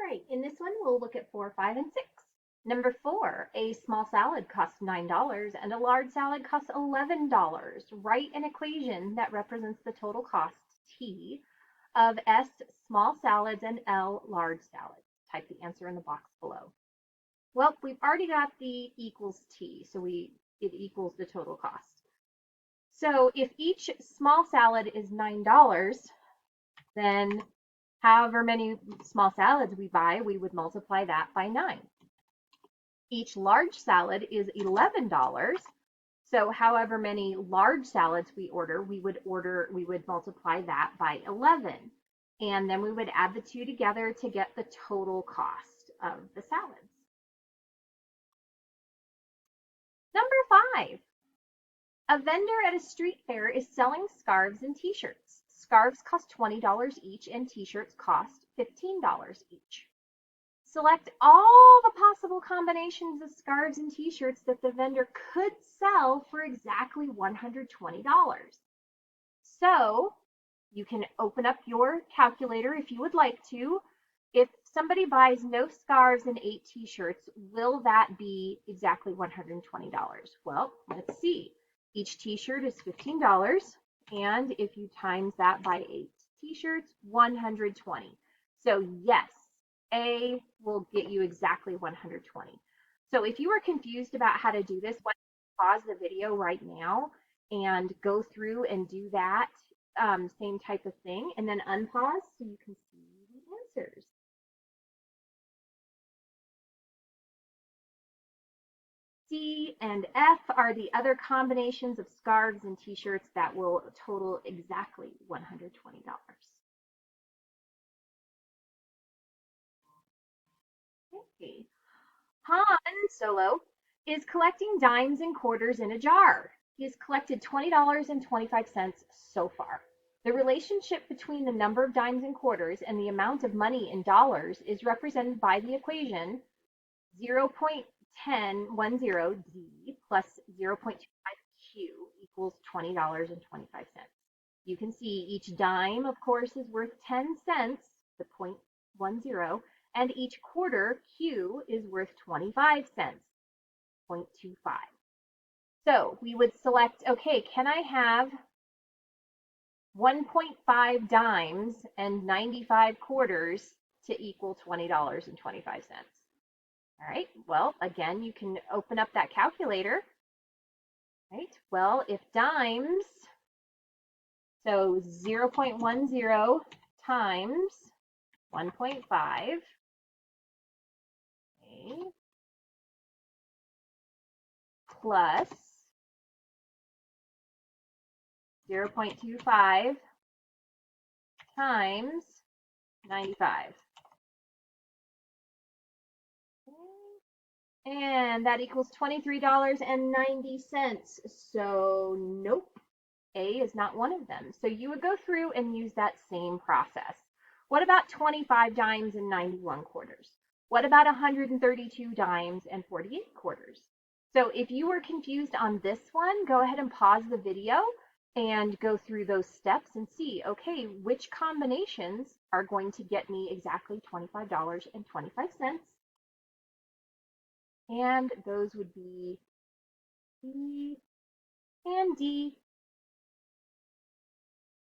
right, in this one, we'll look at 4, 5, and 6. Number 4, a small salad costs $9 and a large salad costs $11. Write an equation that represents the total cost, T, of S small salads and L large salads. Type the answer in the box below. Well, we've already got the equals T, so it equals the total cost. So if each small salad is $9, then however many small salads we buy, we would multiply that by 9. Each large salad is $11. So however many large salads we would multiply that by 11. And then we would add the two together to get the total cost of the salads. Number 5. A vendor at a street fair is selling scarves and t-shirts. Scarves cost $20 each and t-shirts cost $15 each. Select all the possible combinations of scarves and t-shirts that the vendor could sell for exactly $120. So you can open up your calculator if you would like to. If somebody buys no scarves and 8 t-shirts, will that be exactly $120? Well, let's see. Each t-shirt is $15, and if you times that by 8 t-shirts, 120. So yes, A will get you exactly 120. So if you are confused about how to do this, why don't you pause the video right now and go through and do that same type of thing, and then unpause so you can see the answers. C and F are the other combinations of scarves and t-shirts that will total exactly $120. Okay. Han Solo is collecting dimes and quarters in a jar. He has collected $20.25 so far. The relationship between the number of dimes and quarters and the amount of money in dollars is represented by the equation 0.1010D plus 0.25Q equals $20.25. You can see each dime, of course, is worth 10 cents, the 0.10, and each quarter, Q, is worth 25 cents, 0.25. So we would select, okay, can I have 1.5 dimes and 95 quarters to equal $20.25? All right, well, again, you can open up that calculator, right? Well, if dimes, so 0.10 times 1.5, okay, plus 0.25 times 95. And that equals $23.90. So nope, A is not one of them. So you would go through and use that same process. What about 25 dimes and 91 quarters? What about 132 dimes and 48 quarters? So if you were confused on this one, go ahead and pause the video and go through those steps and see, okay, which combinations are going to get me exactly $25.25? And those would be C and D